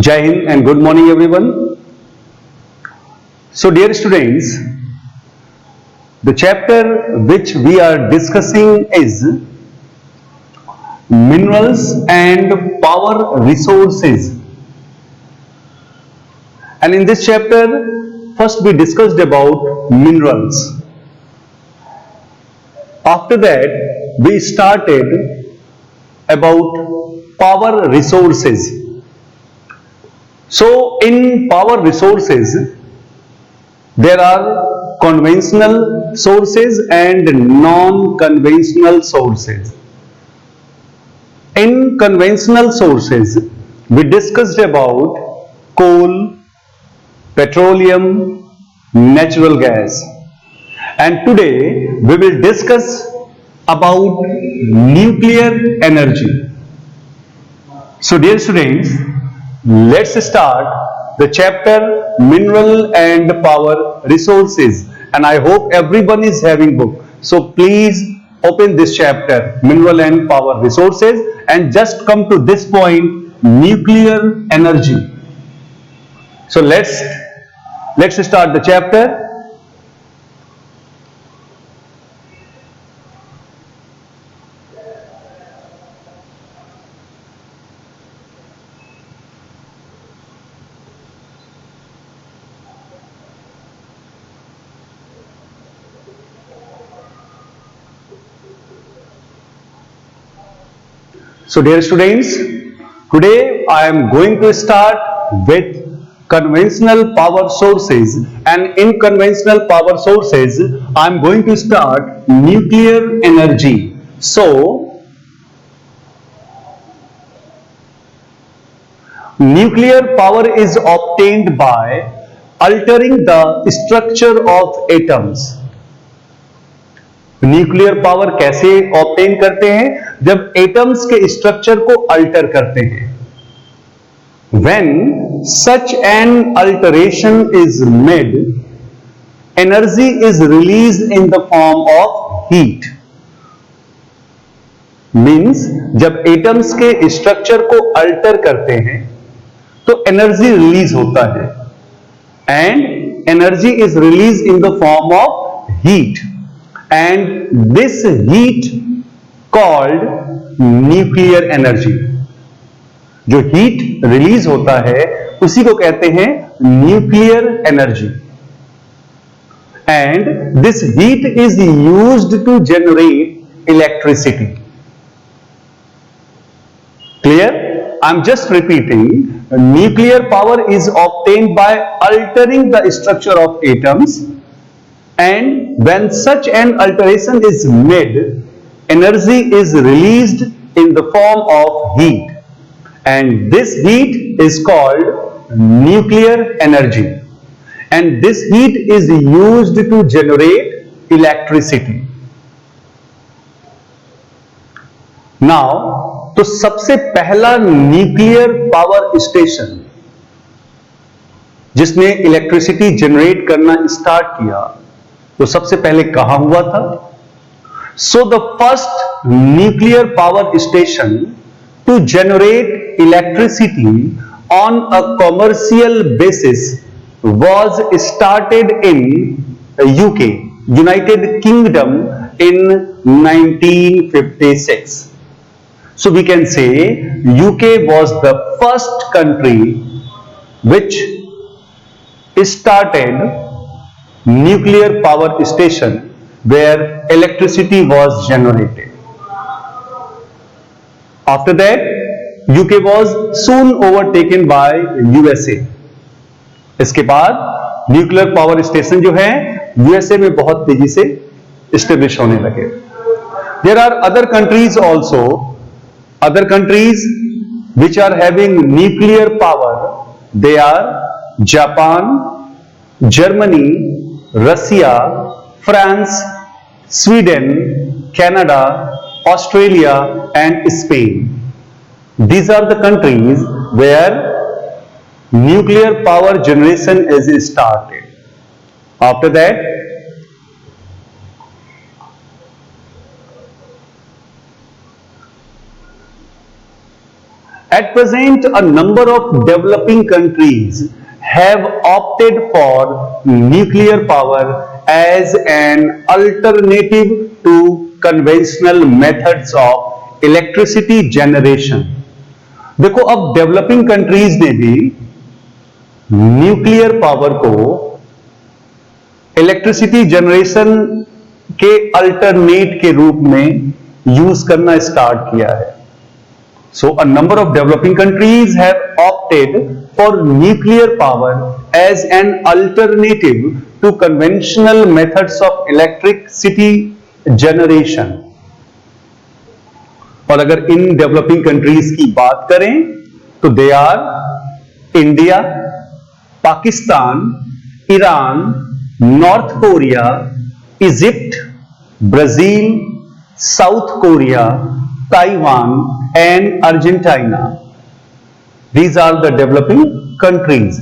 Jai Hind and good morning everyone. So dear students, the chapter which we are discussing is minerals and power resources. And in this chapter, first we discussed about minerals. After that, we started about power resources. So in power resources, there are conventional sources and non-conventional sources. In conventional sources, we discussed about coal, petroleum, natural gas. And today we will discuss about nuclear energy. So dear students, let's start the chapter mineral and power resources, and I hope everyone is having book. So please open this chapter mineral and power resources and just come to this point nuclear energy. So let's start the chapter. So dear students, today I am going to start with conventional power sources, and in conventional power sources I am going to start nuclear energy. So nuclear power is obtained by altering the structure of atoms. Nuclear power कैसे obtain करते हैं? जब atoms के structure को alter करते हैं. When such an alteration is made, energy is released in the form of heat. Means जब atoms के स्ट्रक्चर को अल्टर करते हैं तो एनर्जी रिलीज होता है, and energy is release in the form of heat, and this heat called nuclear energy. जो heat release होता है उसी को कहते हैं nuclear energy, and this heat is used to generate electricity. Clear? I am just repeating. Nuclear power is obtained by altering the structure of atoms, and when such an alteration is made, energy is released in the form of heat, and this heat is called nuclear energy, and this heat is used to generate electricity. Now, तो सबसे पहला nuclear power station जिसने electricity generate करना start किया तो सबसे पहले कहां हुआ था? So the first nuclear power station to generate electricity on a commercial basis was started in UK, United Kingdom, in 1956. So we can say UK was the first country which started nuclear power station where electricity was generated. After that, UK was soon overtaken by USA. इसके बाद nuclear power station जो है USA में बहुत तेजी से establish होने लगे. There are other countries also, other countries which are having nuclear power. They are Japan, Germany, Russia, France, Sweden, Canada, Australia, and Spain. These are the countries where nuclear power generation is started. After that, At present, a number of developing countries have opted for nuclear power as an alternative to conventional methods of electricity generation. देखो, अब developing countries ने भी nuclear power को electricity generation के alternate के रूप में use करना स्टार्ट किया है. So a number of developing countries have opted for nuclear power as an alternative to conventional methods of electricity generation. और अगर इन डेवलपिंग कंट्रीज की बात करें तो they R India, Pakistan, Iran, north Korea, Egypt, Brazil, south Korea, Taiwan and Argentina. These are the developing countries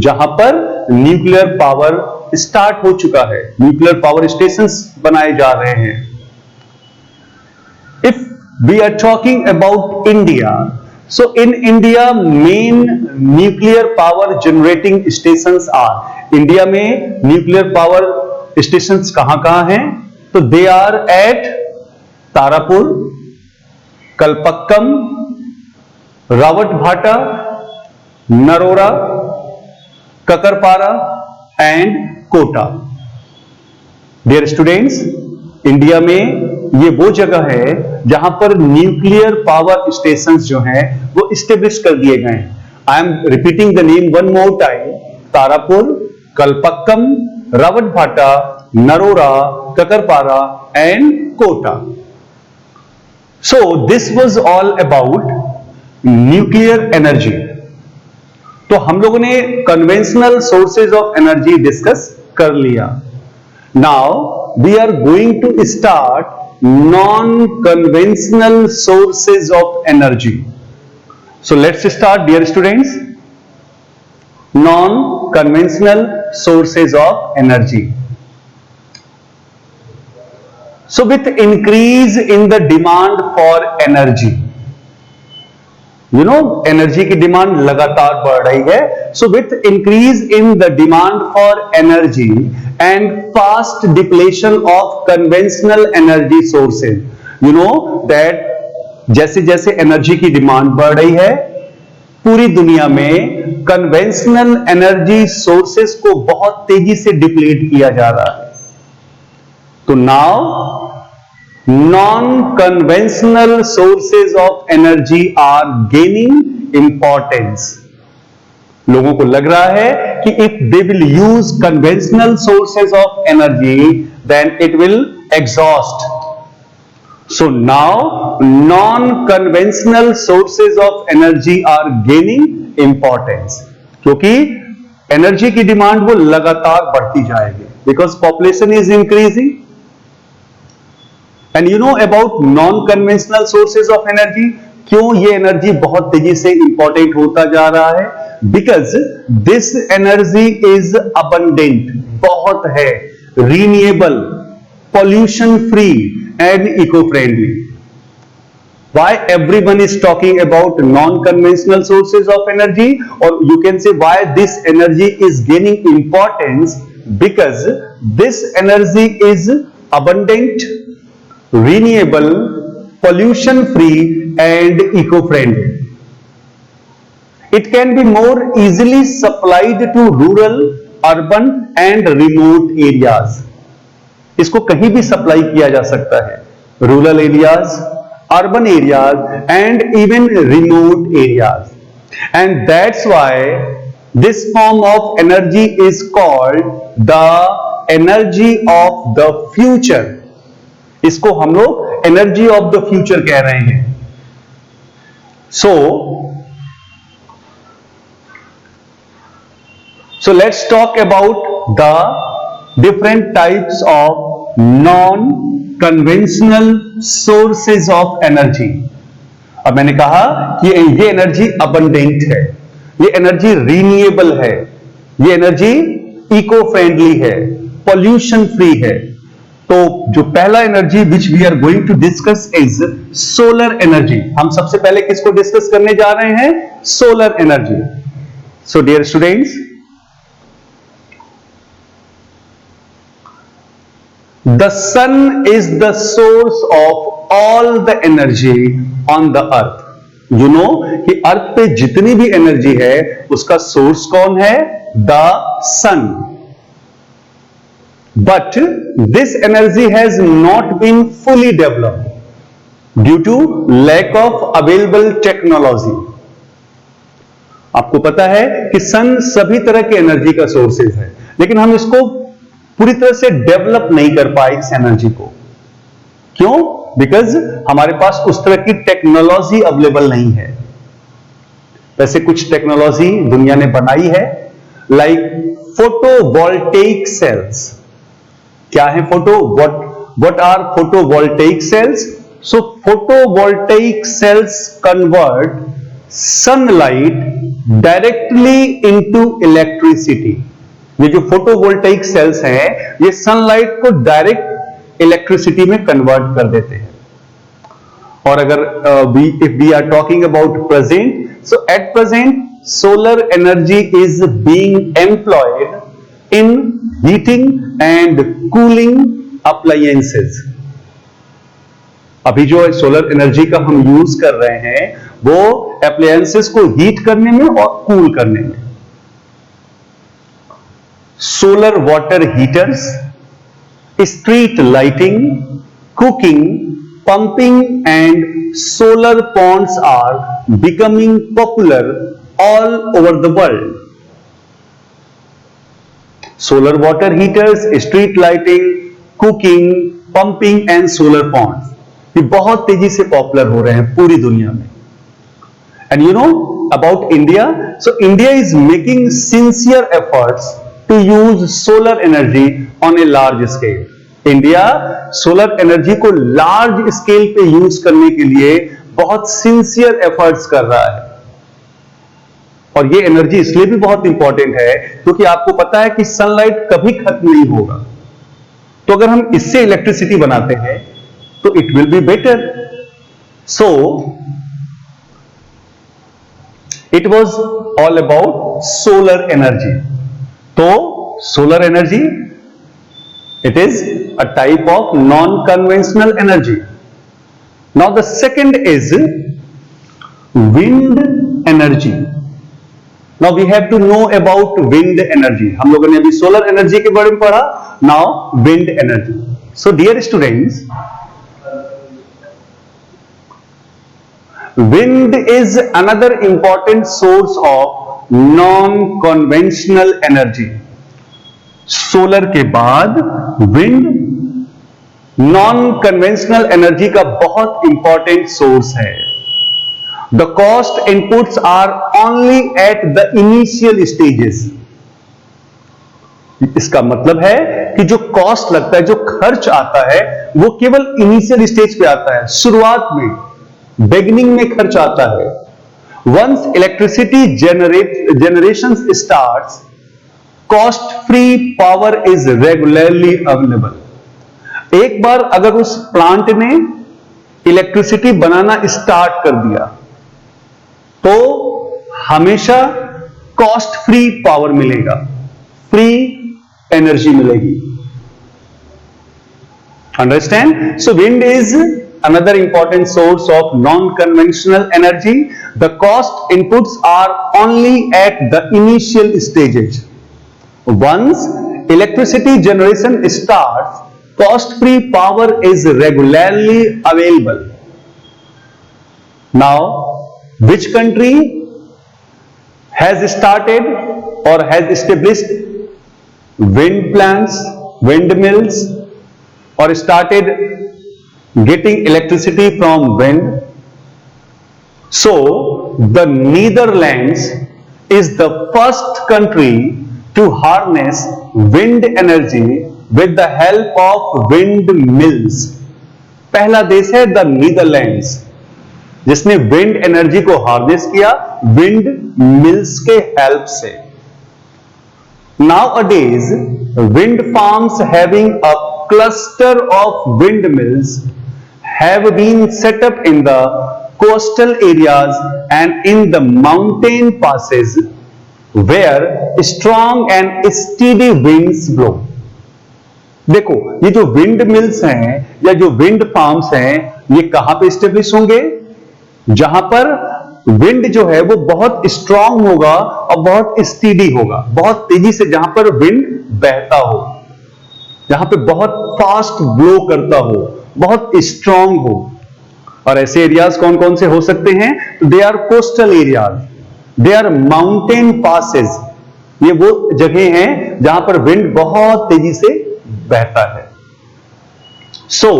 जहां पर nuclear power start हो चुका है, न्यूक्लियर पावर स्टेशंस बनाए जा रहे हैं. If we are talking about India, so in India main nuclear power generating stations are, India में न्यूक्लियर पावर स्टेशंस कहां हैं? तो they are at Tarapur, Kalpakkam, Rawatbhata, Narora, Kakrapar and Kota. Dear students, India में ये वो जगह है जहां पर न्यूक्लियर पावर स्टेशंस जो हैं वो इस्टेब्लिश कर दिए गए हैं. I am repeating the name one more time. Tarapur, Kalpakkam, Rawatbhata, Narora, Kakrapar and Kota. So this was all about nuclear energy. तो हम लोगों ने conventional sources of energy discuss कर लिया. Now we are going to start non-conventional sources of energy. So let's start, dear students. Non-conventional sources of energy. So with increase in the demand for energy, you know, energy की demand लगातार बढ़ रही है. So with increase in the demand for energy and fast depletion of conventional energy sources, you know that जैसे जैसे energy की demand बढ़ रही है पूरी दुनिया में, कन्वेंशनल एनर्जी सोर्सेस को बहुत तेजी से डिप्लीट किया जा रहा है. तो now non-conventional sources of energy are gaining importance. लोगों को लग रहा है कि if they will use conventional sources of energy, then it will exhaust. So now non-conventional sources of energy are gaining importance. क्योंकि एनर्जी की डिमांड वो लगातार बढ़ती जाएगी because population is increasing. And you know about non-conventional sources of energy, क्यों ये energy बहुत तेजी से इंपॉर्टेंट होता जा रहा है? Because this energy is abundant, बहुत है, renewable, pollution free and eco-friendly. Why everyone is talking about non-conventional sources of energy, or you can say why this energy is gaining importance? Because this energy is abundant, renewable, pollution free and eco-friendly. It can be more easily supplied to rural, urban and remote areas. इसको कहीं भी supply किया जा सकता है, rural areas, urban areas and even remote areas. And that's why this form of energy is called the energy of the future. इसको हम लोग एनर्जी ऑफ द फ्यूचर कह रहे हैं. So let's talk about the different types of non-conventional sources of energy. अब मैंने कहा कि ये एनर्जी अबंडेंट है, ये एनर्जी रीन्यूएबल है, ये एनर्जी इको फ्रेंडली है, पॉल्यूशन फ्री है. तो तो जो पहला energy which we are going to discuss is solar energy. हम सबसे पहले किसको डिस्कस करने जा रहे हैं? Solar energy. So dear students, the sun is the source of all the energy on the earth. You know कि अर्थ पे जितनी भी एनर्जी है उसका सोर्स कौन है? The sun. But this energy has not been fully developed due to lack of available technology. आपको पता है कि सन सभी तरह के एनर्जी का सोर्सेज है, लेकिन हम इसको पूरी तरह से डेवलप नहीं कर पाए इस एनर्जी को। क्यों? बिकॉज हमारे पास उस तरह की टेक्नोलॉजी अवेलेबल नहीं है। वैसे कुछ टेक्नोलॉजी दुनिया ने बनाई है, लाइक फोटोवोल्टेइक सेल्स। क्या है what are photovoltaic cells? So photovoltaic cells convert sunlight directly into electricity. ये जो फोटोवोल्टेइक सेल्स हैं ये सनलाइट को डायरेक्ट इलेक्ट्रिसिटी में कन्वर्ट कर देते हैं। और अगर if we are talking about present, so at present solar energy is being employed in heating and cooling appliances. अभी जो सोलर एनर्जी का हम यूज कर रहे हैं वो एप्लायंसेस को हीट करने में और कूल करने में। Solar water heaters, street lighting, cooking, pumping and solar ponds are becoming popular all over the world. Solar water heaters, street lighting, cooking, pumping and solar ponds ये बहुत तेजी से पॉपुलर हो रहे हैं पूरी दुनिया में। And you know about India? So India is making sincere efforts to use solar energy on a large scale. India solar energy को लार्ज स्केल पे यूज करने के लिए बहुत सिंसियर एफर्ट्स कर रहा है। और ये एनर्जी इसलिए भी बहुत इंपॉर्टेंट है क्योंकि आपको पता है कि सनलाइट कभी खत्म नहीं होगा। तो अगर हम इससे इलेक्ट्रिसिटी बनाते हैं तो it will be better. So it was all about solar energy. तो solar energy it is a type of non-conventional energy. Now the second is wind energy. Now we have to know about wind energy. हम लोगों ने अभी solar energy के बारे में पढ़ा, now wind energy. So dear students, wind is another important source of non-conventional energy. Solar के बाद विंड नॉन कन्वेंशनल एनर्जी का बहुत इंपॉर्टेंट सोर्स है। The cost inputs are only at the initial stages. इसका मतलब है कि जो कॉस्ट लगता है, जो खर्च आता है, वो केवल इनिशियल स्टेज पे आता है, शुरुआत में, बिगिनिंग में खर्च आता है। Once electricity generation starts, cost free power is regularly available. एक बार अगर उस प्लांट ने इलेक्ट्रिसिटी बनाना स्टार्ट कर दिया तो हमेशा कॉस्ट फ्री पावर मिलेगा, फ्री एनर्जी मिलेगी। Understand? So wind is another important source of non-conventional energy. The cost inputs are only at the initial stages. Once electricity generation starts, cost-free power is regularly available. Now, which country has started or has established wind plants, windmills, or started getting electricity from wind? So, the Netherlands is the first country to harness wind energy with the help of windmills. पहला देश है the Netherlands जिसने wind energy को harness किया wind mills के help से। Nowadays, wind farms having a cluster of windmills have been set up in the coastal areas and in the mountain passes where strong and steady winds blow. देखो, ये जो wind mills हैं या जो wind farms हैं, ये कहां पे स्टेब्लिश होंगे? जहां पर विंड जो है वो बहुत स्ट्रांग होगा और बहुत स्टीडी होगा, बहुत तेजी से जहां पर विंड बहता हो, जहां पे बहुत फास्ट ब्लो करता हो, बहुत स्ट्रांग हो. और ऐसे एरियाज कौन कौन से हो सकते हैं? तो they are coastal areas, they are mountain passes. ये वो जगह हैं जहां पर विंड बहुत तेजी से बहता है. So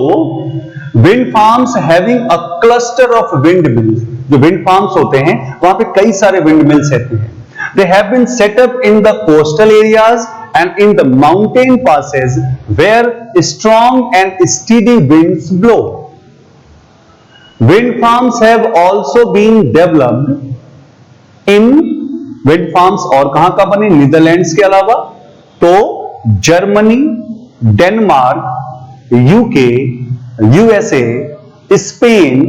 wind farms having a cluster of windmills, जो विंड फार्म्स होते हैं वहां पे कई सारे विंड मिल्स रहते हैं. They have been set up in the coastal areas and in the mountain passes where strong and steady winds blow. Wind farms have also been developed in wind farms और कहां का बने? Netherlands के अलावा तो Germany, Denmark, UK, USA, Spain,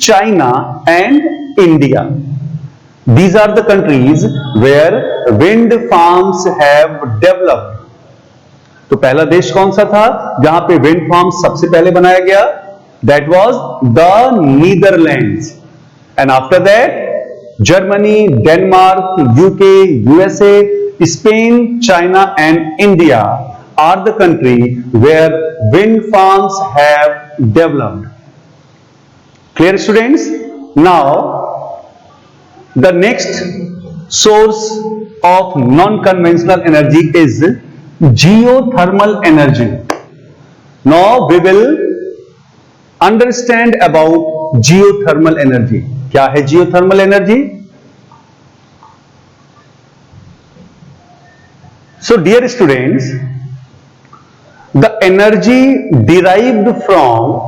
China and India. These are the countries where wind farms have developed. तो पहला देश कौन सा था जहां पे विंड फार्म सबसे पहले बनाया गया? That was the Netherlands. And after that, Germany, Denmark, UK, USA, Spain, China, and India are the country where wind farms have developed. Clear, students? Now, the next source of non-conventional energy is geothermal energy. Now we will understand about geothermal energy. क्या है geothermal energy? So dear students, the energy derived from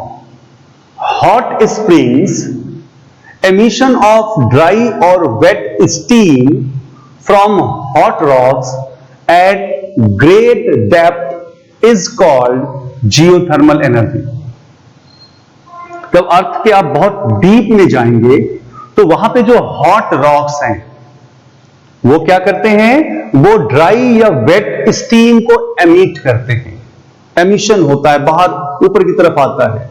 hot springs, emission of dry or wet steam from hot rocks at great depth is called geothermal energy. जब अर्थ के आप बहुत deep में जाएंगे तो वहां पे जो हॉट रॉक्स हैं वो क्या करते हैं? वो ड्राई या वेट स्टीम को एमिट करते हैं. एमिशन होता है, बाहर ऊपर की तरफ आता है.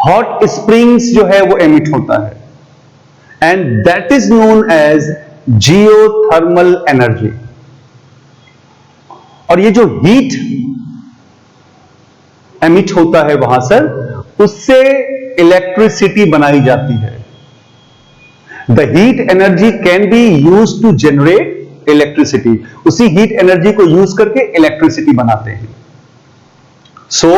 हॉट स्प्रिंग्स जो है वो एमिट होता है. And that is known as geothermal energy. और ये जो हीट एमिट होता है वहां से, उससे इलेक्ट्रिसिटी बनाई जाती है. The heat energy can be used to generate electricity. उसी हीट एनर्जी को यूज करके इलेक्ट्रिसिटी बनाते हैं. So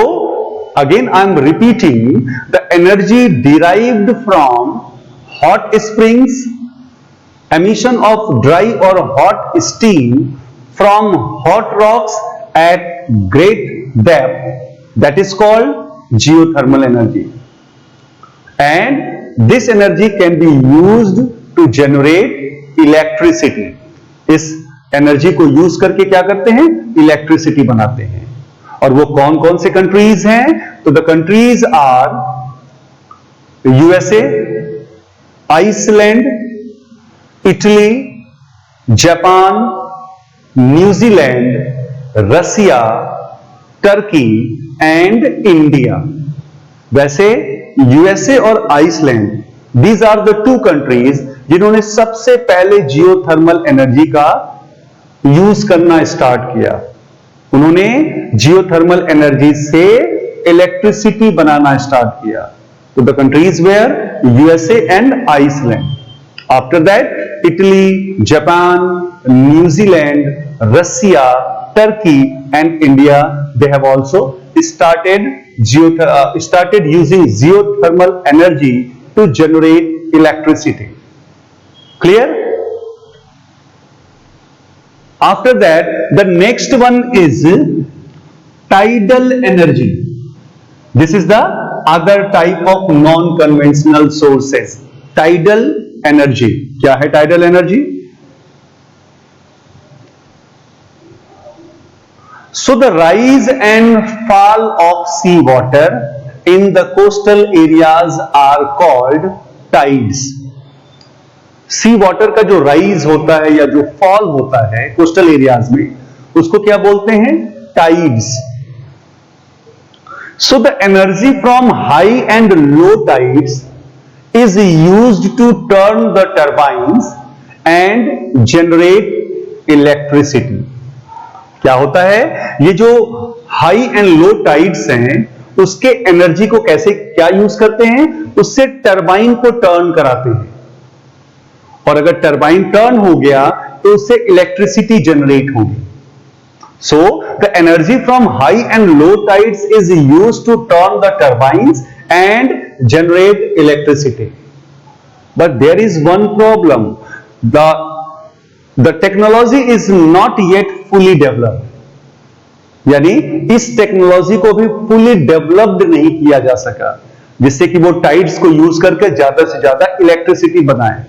again I am repeating, the energy derived from hot springs, emission of dry or hot steam from hot rocks at great depth, that is called geothermal energy. And this energy can be used to generate electricity. इस energy को use करके क्या करते हैं? Electricity बनाते हैं. और वो कौन कौन से कंट्रीज हैं? तो the countries are USA, Iceland, Italy, Japan, New Zealand, Russia, Turkey and India. वैसे यूएसए और Iceland, these are the two countries जिन्होंने सबसे पहले जियोथर्मल एनर्जी का यूज करना स्टार्ट किया. उन्होंने जियोथर्मल एनर्जी से इलेक्ट्रिसिटी बनाना स्टार्ट किया. तो the countries where USA and Iceland. After that italy, Japan, New Zealand, Russia, Turkey and India, they have also started using geothermal energy to generate electricity. Clear? After that, the next one is tidal energy. This is the other type of non-conventional sources. Tidal energy. क्या है tidal energy? So the rise and fall of sea water in the coastal areas are called tides. Sea water का जो rise होता है या जो fall होता है कोस्टल एरियाज में, उसको क्या बोलते हैं? Tides. So the energy from high and low tides is used to turn the turbines and generate electricity. क्या होता है? ये जो हाई एंड लो टाइड्स हैं उसके एनर्जी को कैसे क्या यूज करते हैं? उससे टरबाइन को टर्न कराते हैं, और अगर टरबाइन टर्न हो गया तो उससे इलेक्ट्रिसिटी जनरेट होगी. So the energy from high and low tides is used to turn the turbines and generate electricity. But there is one problem. The technology is not yet fully developed. यानी इस technology को भी fully developed नहीं किया जा सका जिससे कि वो टाइड्स को यूज करके ज्यादा से ज्यादा इलेक्ट्रिसिटी बनाए.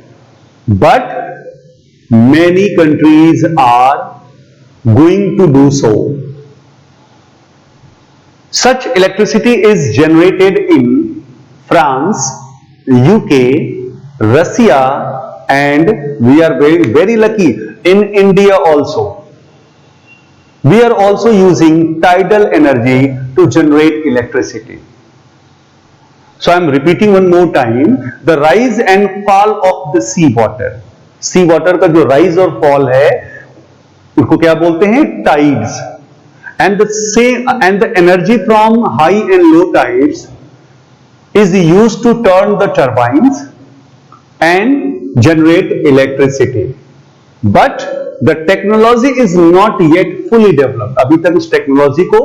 But many countries are going to do so. Such electricity is generated in France, UK, Russia, and we are very, very lucky in India also. We are also using tidal energy to generate electricity. So I am repeating one more time, the rise and fall of the sea water. Sea water का जो rise और fall है उसको क्या बोलते हैं? Tides. And the energy from high and low tides is used to turn the turbines and generate electricity. But the technology is not yet fully developed. अभी तक इस टेक्नोलॉजी को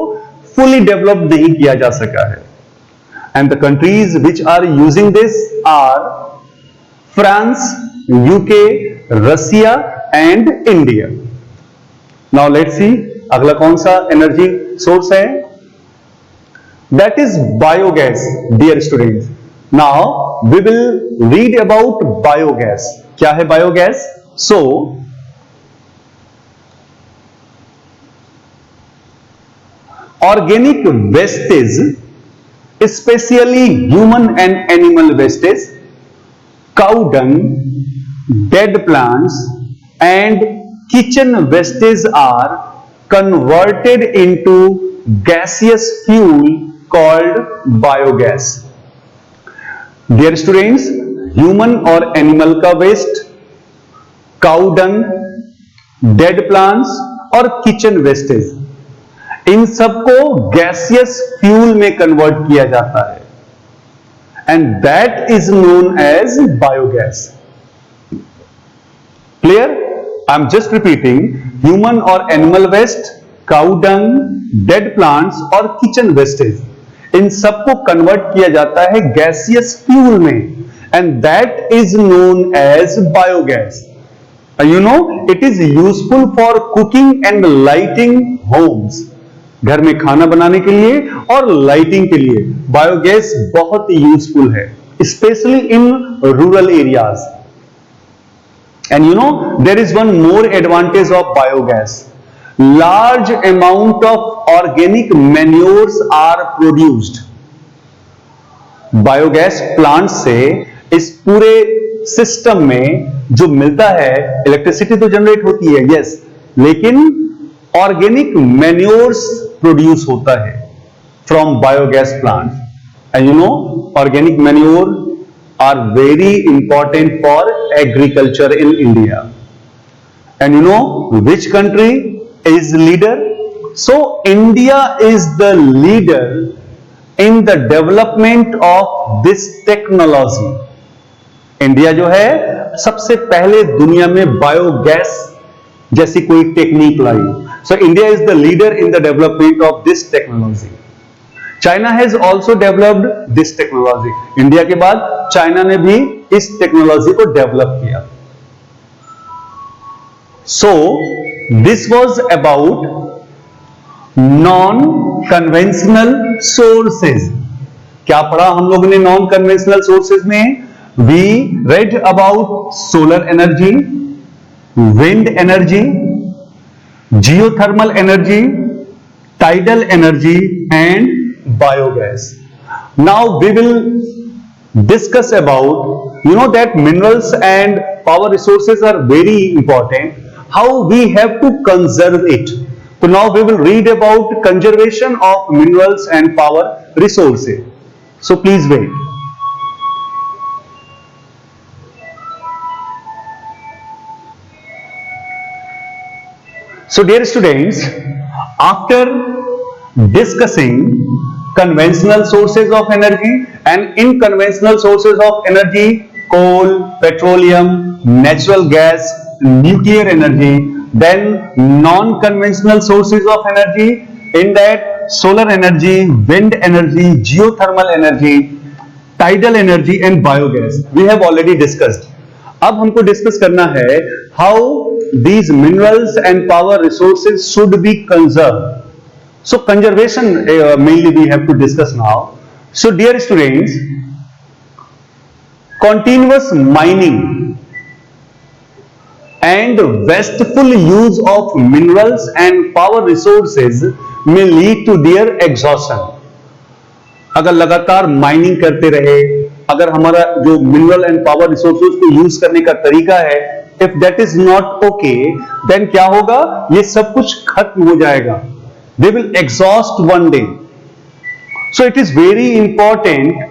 fully developed नहीं किया जा सका है. And the countries which are using this are France, UK, Russia and India. Now let's see अगला कौन सा एनर्जी सोर्स है? That is biogas. Dear students, now we will read about biogas. क्या है biogas? So organic wastage, specially human and animal wastage, cow dung, dead plants and kitchen wastage are converted into gaseous fuel called biogas. Dear students, human और animal का waste, cow dung, dead plants और kitchen wastage, इन सबको gaseous fuel में convert किया जाता है, and that is known as biogas. Clear? I'm just repeating, human or animal waste, cow dung, dead plants और kitchen wastage, इन सबको convert किया जाता है गैसियस फ्यूल में, and that is known as biogas. You know, it is useful for cooking and lighting homes. घर में खाना बनाने के लिए और लाइटिंग के लिए बायोगैस बहुत यूजफुल है, specially in rural areas. And you know, there is one more advantage of biogas. Large amount of organic manures are produced. Biogas plant से इस पूरे सिस्टम में जो मिलता है, इलेक्ट्रिसिटी तो जनरेट होती है, यस, लेकिन ऑर्गेनिक मैन्योर्स प्रोड्यूस होता है from biogas plant. And you know, organic manure are very important for agriculture in India. And you know which country is leader? So India is the leader in the development of this technology. India जो है सबसे पहले दुनिया में biogas जैसी कोई technique lie. So India is the leader in the development of this technology. China has also developed this technology. India के बाद चाइना ने भी इस टेक्नोलॉजी को डेवलप किया. So this was about non conventional sources. क्या पढ़ा हम लोगों ने नॉन कन्वेंशनल सोर्सेज में? We read about solar energy, wind energy, geothermal energy, tidal energy and biogas. Now we will discuss about, that minerals and power resources are very important, how we have to conserve it. So now we will read about conservation of minerals and power resources. So please wait. So dear students, after discussing conventional sources of energy and unconventional sources of energy, coal, petroleum, natural gas, nuclear energy, then non-conventional sources of energy, in that solar energy, wind energy, geothermal energy, tidal energy and biogas we have already discussed. अब हमको discuss करना है how these minerals and power resources should be conserved. So conservation mainly we have to discuss now. So dear students, continuous mining and wasteful use of minerals and power resources may lead to their exhaustion. अगर लगातार mining करते रहे, अगर हमारा जो mineral and power resources को use करने का तरीका है, if that is not okay, then क्या होगा, ये सब कुछ खत्म हो जाएगा. They will exhaust one day. So it is very important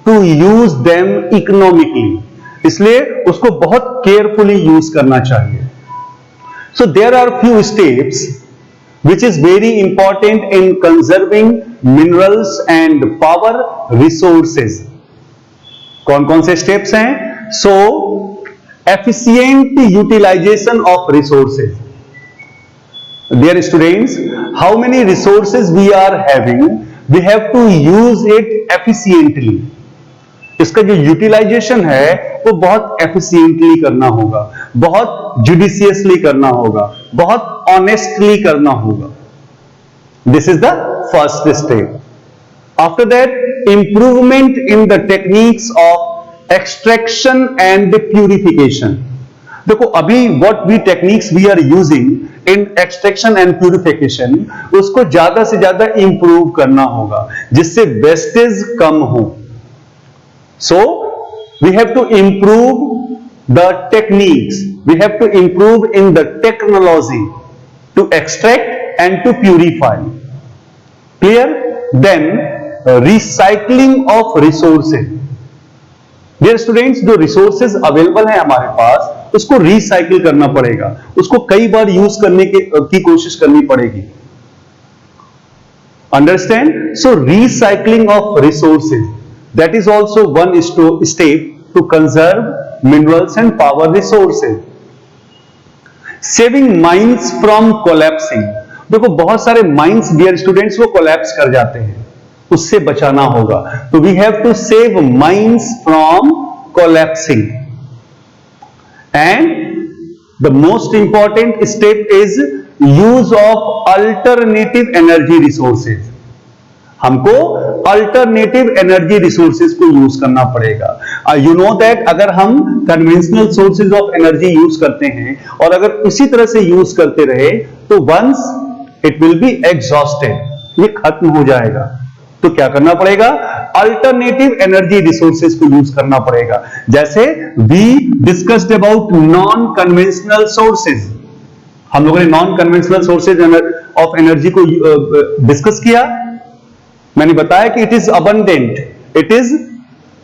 to use them economically. इसलिए उसको बहुत केयरफुली यूज करना चाहिए. So there are few steps which is very important in conserving minerals and power resources. कौन-कौन से steps हैं? So, efficient utilization of resources. Dear students, how many resources we are having, we have to use it efficiently. इसका जो utilisation है वो बहुत efficiently करना होगा, बहुत जुडिशियसली करना होगा, बहुत ऑनेस्टली करना होगा. This is the first step. After that, improvement in the techniques of extraction and purification. देखो अभी what we techniques we are using in extraction and purification, उसको ज्यादा से ज्यादा इंप्रूव करना होगा जिससे वेस्टेज कम हो. So, we have to improve the techniques, we have to improve in the technology to extract and to purify. Clear? Then, recycling of resources. Dear students, जो resources available हैं हमारे पास, उसको recycle करना पड़ेगा, उसको कई बार यूज करने की कोशिश करनी पड़ेगी. Understand? So, recycling of resources. That is also one step to conserve minerals and power resources. Saving mines from collapsing. देखो बहुत सारे mines dear students वो collapse कर जाते हैं, उससे बचाना होगा. तो we have to save mines from collapsing. And the most important step is use of alternative energy resources. हमको अल्टरनेटिव एनर्जी रिसोर्सेज को यूज करना पड़ेगा. यू नो दैट अगर हम conventional sources of energy use करते हैं और अगर उसी तरह से यूज करते रहे तो once it will be exhausted, ये खत्म हो जाएगा. तो क्या करना पड़ेगा, अल्टरनेटिव एनर्जी रिसोर्सेज को यूज करना पड़ेगा. जैसे we discussed about non conventional sources. हम लोगों ने non conventional sources of energy को डिस्कस किया. मैंने बताया कि it is abundant, it is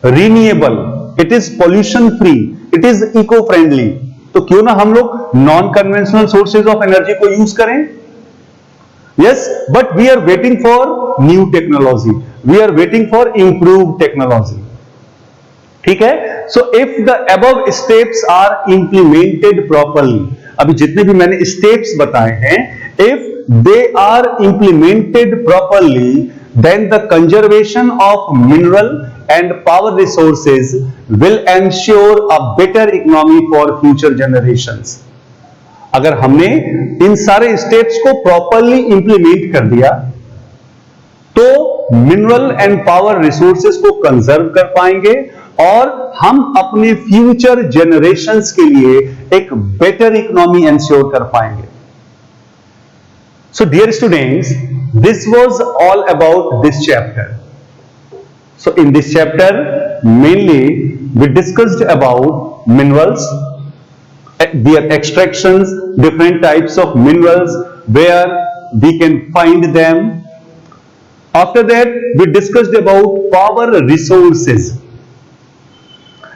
renewable, it is pollution free, it is eco friendly. तो क्यों ना हम लोग non conventional sources of energy को यूज करें. Yes, but we are waiting for new technology, we are waiting for improve technology. ठीक है. So if the above steps are implemented properly, अभी जितने भी मैंने स्टेप्स बताए हैं, if they are implemented properly, then the conservation of mineral and power resources will ensure a better economy for future generations. अगर हमने इन सारे स्टेप्स को प्रॉपरली इंप्लीमेंट कर दिया तो मिनरल एंड पावर रिसोर्सेज को कंजर्व कर पाएंगे और हम अपने फ्यूचर जनरेशंस के लिए एक बेटर इकोनॉमी एंश्योर कर पाएंगे. So dear students, this was all about this chapter. So in this chapter, mainly we discussed about minerals, their extractions, different types of minerals, where we can find them. After that, we discussed about power resources.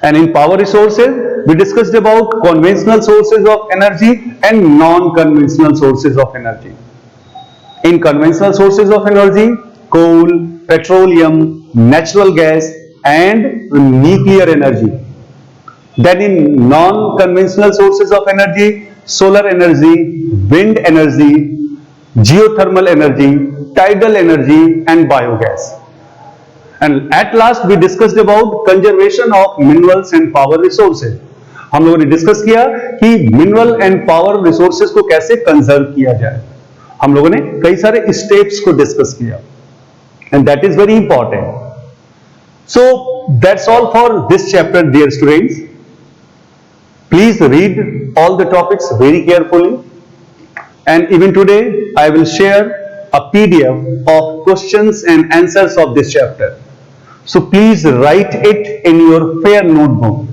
And in power resources, we discussed about conventional sources of energy and non-conventional sources of energy. In conventional sources of energy, coal, petroleum, natural gas, and nuclear energy. Then in non-conventional sources of energy, solar energy, wind energy, geothermal energy, tidal energy, and biogas. And at last we discussed about conservation of minerals and power resources. हम लोगों ने discuss किया कि mineral and power resources को कैसे conserve किया जाए. हम लोगों ने कई सारे स्टेप्स को डिस्कस किया, and that is very important. So that's all for this chapter, dear students. Please read all the topics very carefully, and even today I will share a PDF of questions and answers of this chapter. So please write it in your fair notebook.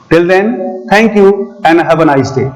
Till then, thank you and have a nice day.